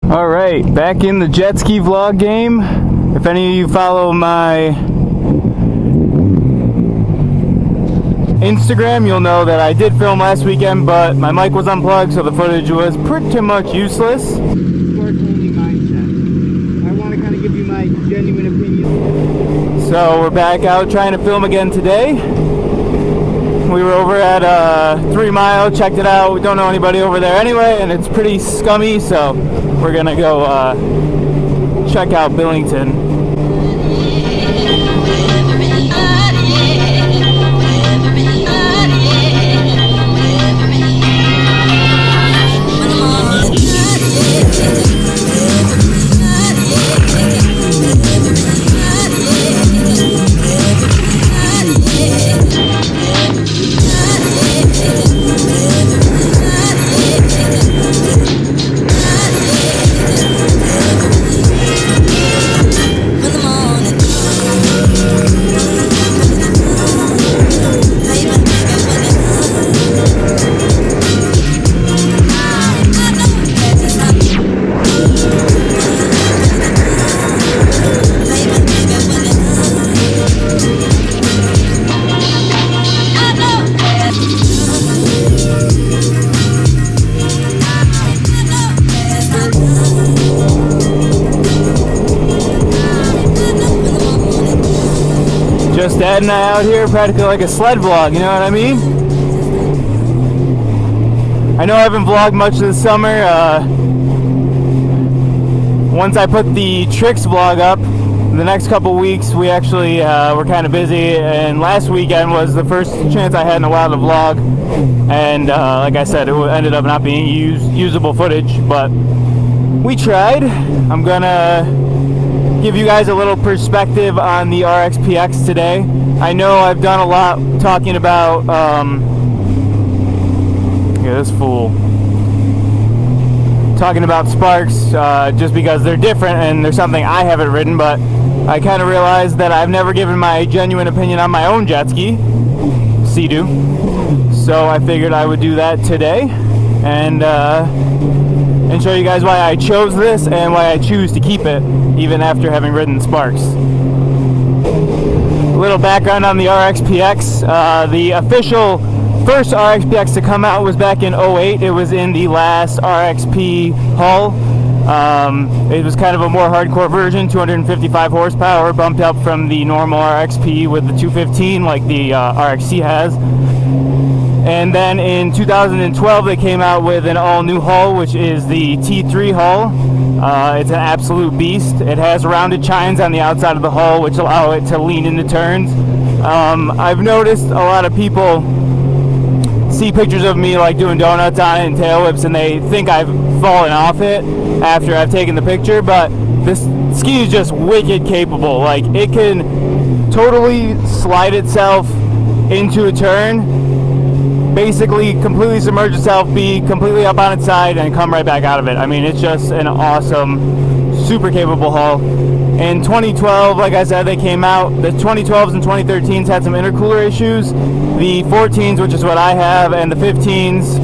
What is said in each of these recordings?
Alright, back in the jet ski vlog game. If any of you follow my Instagram, you'll know that I did film last weekend, but my mic was unplugged, so the footage was pretty much useless. Sport only mindset. I want to kind of give you my genuine opinion. So we're back out trying to film again today. We were over at 3 Mile, checked it out. We don't know anybody over there anyway, and it's pretty scummy, so we're gonna go check out Billington. Just Dad and I out here, practically like a sled vlog, you know what I mean? I know I haven't vlogged much this summer. Once I put the tricks vlog up, the next couple weeks we actually were kind of busy, and last weekend was the first chance I had in a while to vlog, and like I said, it ended up not being usable footage, but we tried. I'm gonna give you guys a little perspective on the RXP X today. I know I've done a lot talking about this fool talking about sparks just because they're different and there's something I haven't ridden, but I kind of realized that I've never given my genuine opinion on my own jet ski, Seadoo, so I figured I would do that today and show you guys why I chose this and why I choose to keep it even after having ridden Sparks. A little background on the RXP X. The official first RXP X to come out was back in 08. It was in the last RXP hull. It was kind of a more hardcore version, 255 horsepower, bumped up from the normal RXP with the 215 like the RXC has. And then in 2012 they came out with an all-new hull, which is the T3 hull. It's an absolute beast. It has rounded chines on the outside of the hull, which allow it to lean into turns. I've noticed a lot of people see pictures of me like doing donuts on it and tail whips, and they think I've fallen off it after I've taken the picture, but this ski is just wicked capable. Like, it can totally slide itself into a turn, basically completely submerge itself, be completely up on its side, and come right back out of it. I mean, it's just an awesome, super capable hull. In 2012, like I said, they came out. The 2012s and 2013s had some intercooler issues. The 14s, which is what I have, and the 15s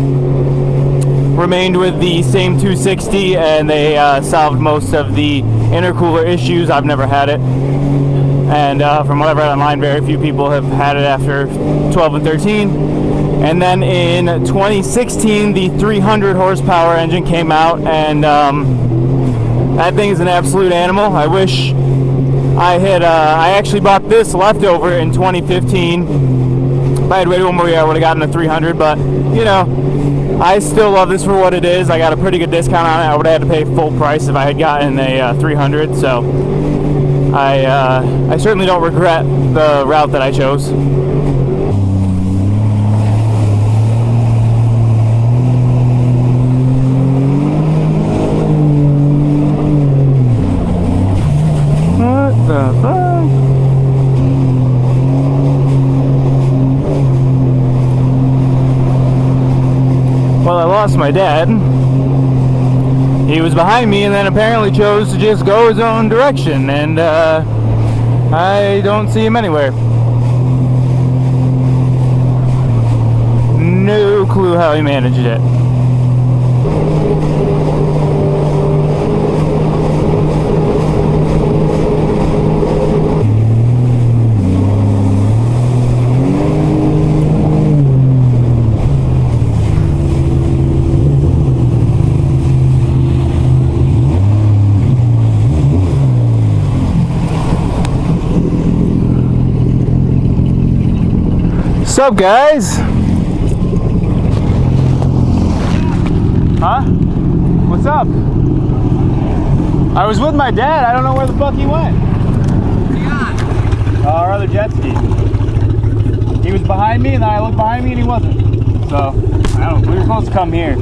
remained with the same 260, and they solved most of the intercooler issues. I've never had it. And from what I've read online, very few people have had it after 12 and 13. And then in 2016, the 300 horsepower engine came out, and that thing is an absolute animal. I wish I had, I actually bought this leftover in 2015. If I had waited one more year, I would have gotten a 300, but, you know, I still love this for what it is. I got a pretty good discount on it. I would have had to pay full price if I had gotten a 300, so I certainly don't regret the route that I chose. Well, I lost my dad. He was behind me and then apparently chose to just go his own direction, and I don't see him anywhere. No clue how he managed it. What's up, guys? Huh? What's up? I was with my dad. I don't know where the fuck he went. What's he on? Our other jet ski. He was behind me, and then I looked behind me, and he wasn't. So, I don't know. We were supposed to come here.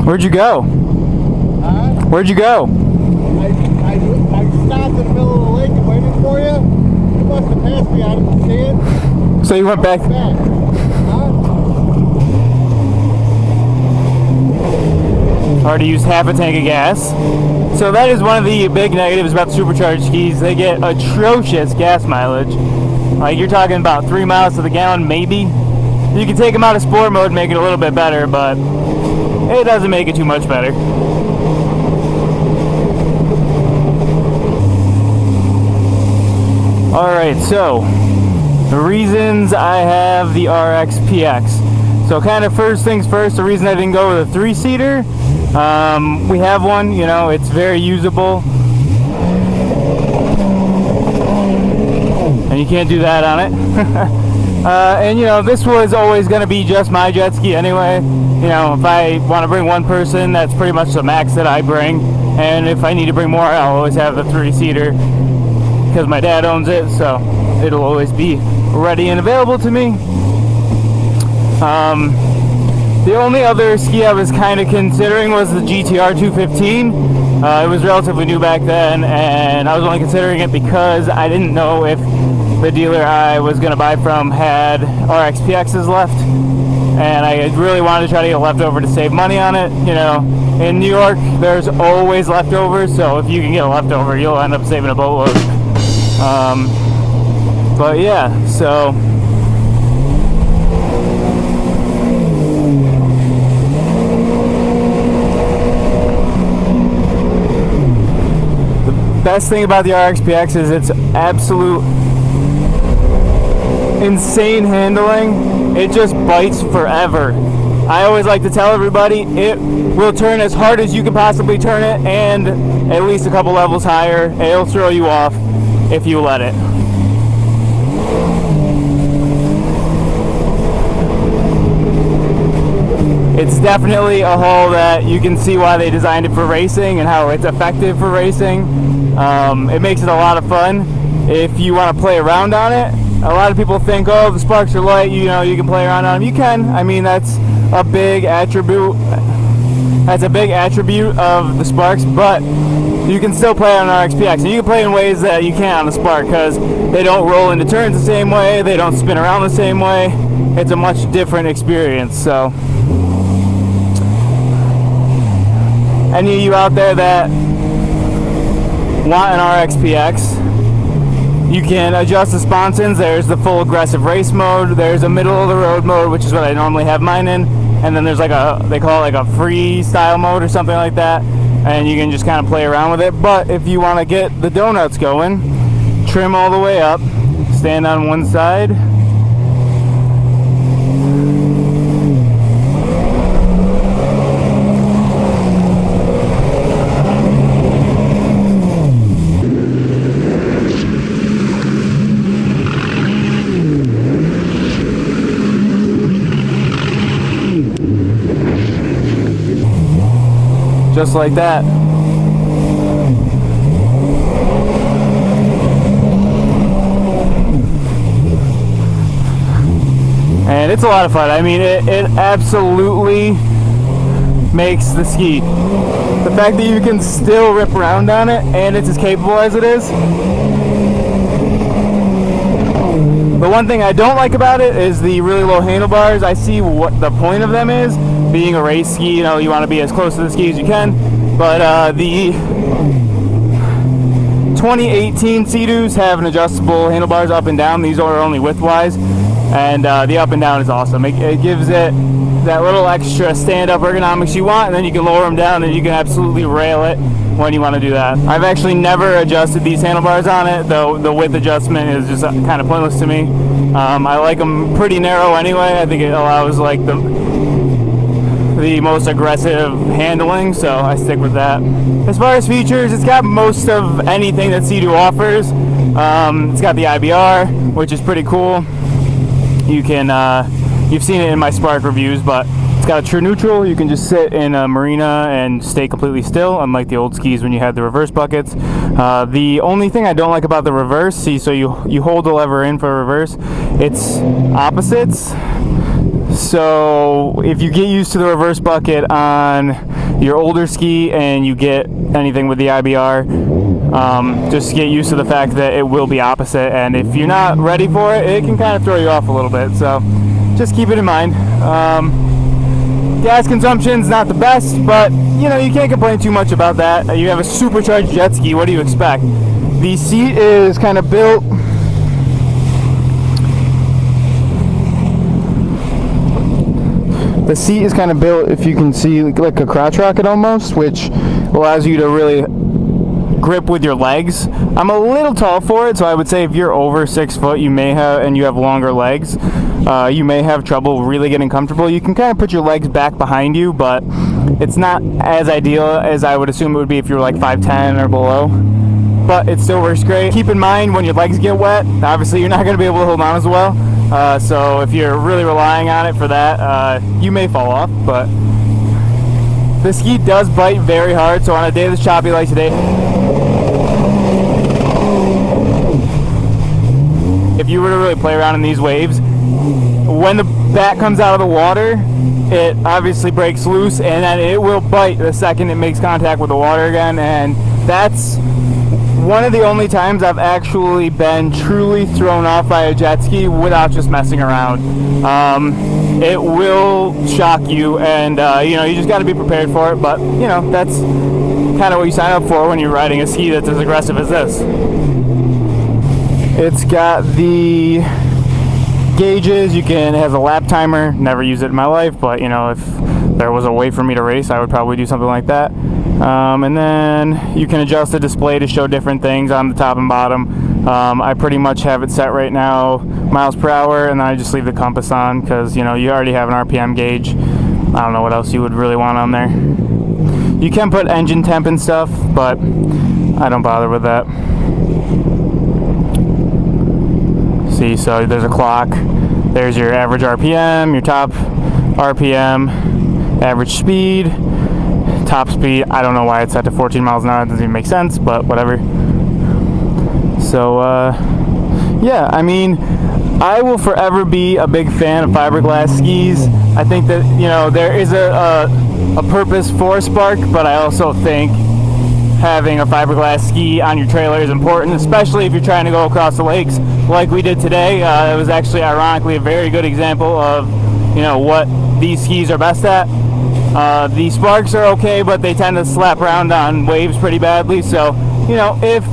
Where'd you go? Where'd you go? I stopped in the middle of the lake and waited for you. You must have passed me. I didn't see it. So you went back? Already used half a tank of gas. So that is one of the big negatives about the supercharged skis. They get atrocious gas mileage. Like, you're talking about 3 miles to the gallon, maybe. You can take them out of sport mode and make it a little bit better, but it doesn't make it too much better. Alright, so the reasons I have the RXP X. So kind of first things first, the reason I didn't go with a 3-seater, we have one, you know, it's very usable. And you can't do that on it. And you know, this was always going to be just my jet ski anyway. You know, if I want to bring one person, that's pretty much the max that I bring. And if I need to bring more, I'll always have the 3-seater because my dad owns it, so it'll always be ready and available to me. The only other ski I was kind of considering was the GTR 215. It was relatively new back then, and I was only considering it because I didn't know if the dealer I was going to buy from had RXP X's left, and I really wanted to try to get leftover to save money on it. You know, in New York there's always leftovers, so if you can get a leftover, you'll end up saving a boatload. But yeah, so the best thing about the RXP X is its absolute insane handling. It just bites forever. I always like to tell everybody it will turn as hard as you can possibly turn it, and at least a couple levels higher. It'll throw you off if you let it. It's definitely a hull that you can see why they designed it for racing and how it's effective for racing. It makes it a lot of fun if you want to play around on it. A lot of people think, oh, the sparks are light, you know, you can play around on them. You can. I mean, that's a big attribute. That's a big attribute of the sparks, but you can still play on an RXP X. And you can play in ways that you can't on the Spark because they don't roll into turns the same way, they don't spin around the same way. It's a much different experience. So any of you out there that want an RXP X, you can adjust the sponsons. There's the full aggressive race mode, there's a middle of the road mode, which is what I normally have mine in, and then there's like a, they call it like a freestyle mode or something like that, and you can just kind of play around with it. But if you want to get the donuts going, trim all the way up, stand on one side, just like that. And it's a lot of fun. I mean, it absolutely makes the ski. The fact that you can still rip around on it and it's as capable as it is, The one thing I don't like about it is the really low handlebars. I see what the point of them is. Being a race ski, you know, you want to be as close to the ski as you can. But the 2018 Seadoos have an adjustable handlebars up and down. These are only widthwise, and the up and down is awesome. It gives it that little extra stand-up ergonomics you want, and then you can lower them down and you can absolutely rail it when you want to do that. I've actually never adjusted these handlebars on it, though the width adjustment is just kind of pointless to me. I like them pretty narrow anyway. I think it allows like the most aggressive handling, so I stick with that. As far as features, it's got most of anything that Seadoo offers. It's got the IBR, which is pretty cool. You can you've seen it in my Spark reviews, but it's got a true neutral. You can just sit in a marina and stay completely still, unlike the old skis when you had the reverse buckets. The only thing I don't like about the reverse, so you hold the lever in for reverse, it's opposites. So if you get used to the reverse bucket on your older ski and you get anything with the IBR, just get used to the fact that it will be opposite, and if you're not ready for it, it can kind of throw you off a little bit, so just keep it in mind. Gas consumption's not the best, but you know, you can't complain too much about that. You have a supercharged jet ski, what do you expect? The seat is kind of built if you can see, like a crotch rocket almost, which allows you to really grip with your legs. I'm a little tall for it, so I would say if you're over 6 foot, you may have, and you have longer legs, you may have trouble really getting comfortable. You can kind of put your legs back behind you, but it's not as ideal as I would assume it would be if you're like 5'10" or below. But it still works great. Keep in mind, when your legs get wet, obviously you're not going to be able to hold on as well. So if you're really relying on it for that, you may fall off. But the ski does bite very hard, so on a day that's choppy like today, if you were to really play around in these waves, when the back comes out of the water, it obviously breaks loose, and then it will bite the second it makes contact with the water again. And that's one of the only times I've actually been truly thrown off by a jet ski without just messing around. It will shock you, and you know, you just got to be prepared for it. But you know, that's kind of what you sign up for when you're riding a ski that's as aggressive as this. It's got the gauges. It has a lap timer. Never used it in my life, but you know, if there was a way for me to race, I would probably do something like that. And then you can adjust the display to show different things on the top and bottom. I pretty much have it set right now miles per hour, and then I just leave the compass on because you know, you already have an RPM gauge. I don't know what else you would really want on there. You can put engine temp and stuff, but I don't bother with that. See, so there's a clock. There's your average RPM, your top RPM, average speed, top speed. I don't know why it's set to 14 miles an hour. It doesn't even make sense, but whatever. So, yeah, I mean, I will forever be a big fan of fiberglass skis. I think that, you know, there is a purpose for Spark, but I also think having a fiberglass ski on your trailer is important, especially if you're trying to go across the lakes like we did today. It was actually, ironically, a very good example of, you know, what these skis are best at. The Sparks are okay, but they tend to slap around on waves pretty badly. So, you know, if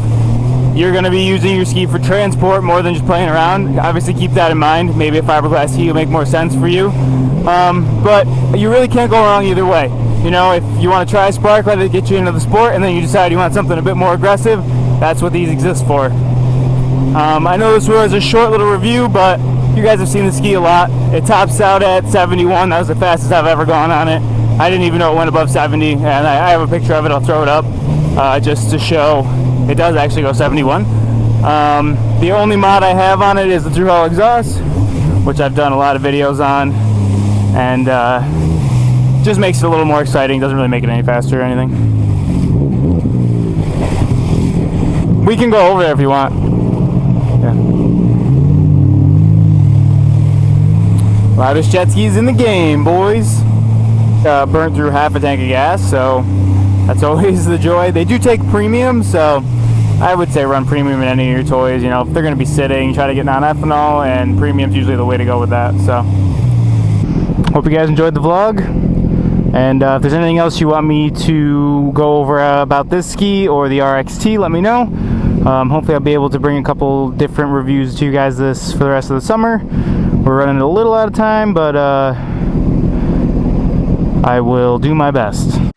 you're going to be using your ski for transport more than just playing around, obviously keep that in mind. Maybe a fiberglass ski will make more sense for you. But you really can't go wrong either way. You know, if you want to try Spark, let it get you into the sport, and then you decide you want something a bit more aggressive, that's what these exist for. I know this was a short little review, but you guys have seen the ski a lot. It tops out at 71. That was the fastest I've ever gone on it. I didn't even know it went above 70, and I have a picture of it. I'll throw it up just to show it does actually go 71. The only mod I have on it is the through-hull exhaust, which I've done a lot of videos on, and just makes it a little more exciting. Doesn't really make it any faster or anything. We can go over there if you want. Yeah. Loudest jet skis in the game, boys. Burnt through half a tank of gas, so that's always the joy. They do take premium, so I would say run premium in any of your toys. You know, if they're going to be sitting, try to get non-ethanol, and premium's usually the way to go with that. So, hope you guys enjoyed the vlog. And if there's anything else you want me to go over about this ski or the RXT, let me know. Hopefully I'll be able to bring a couple different reviews to you guys for the rest of the summer. We're running a little out of time, but I will do my best.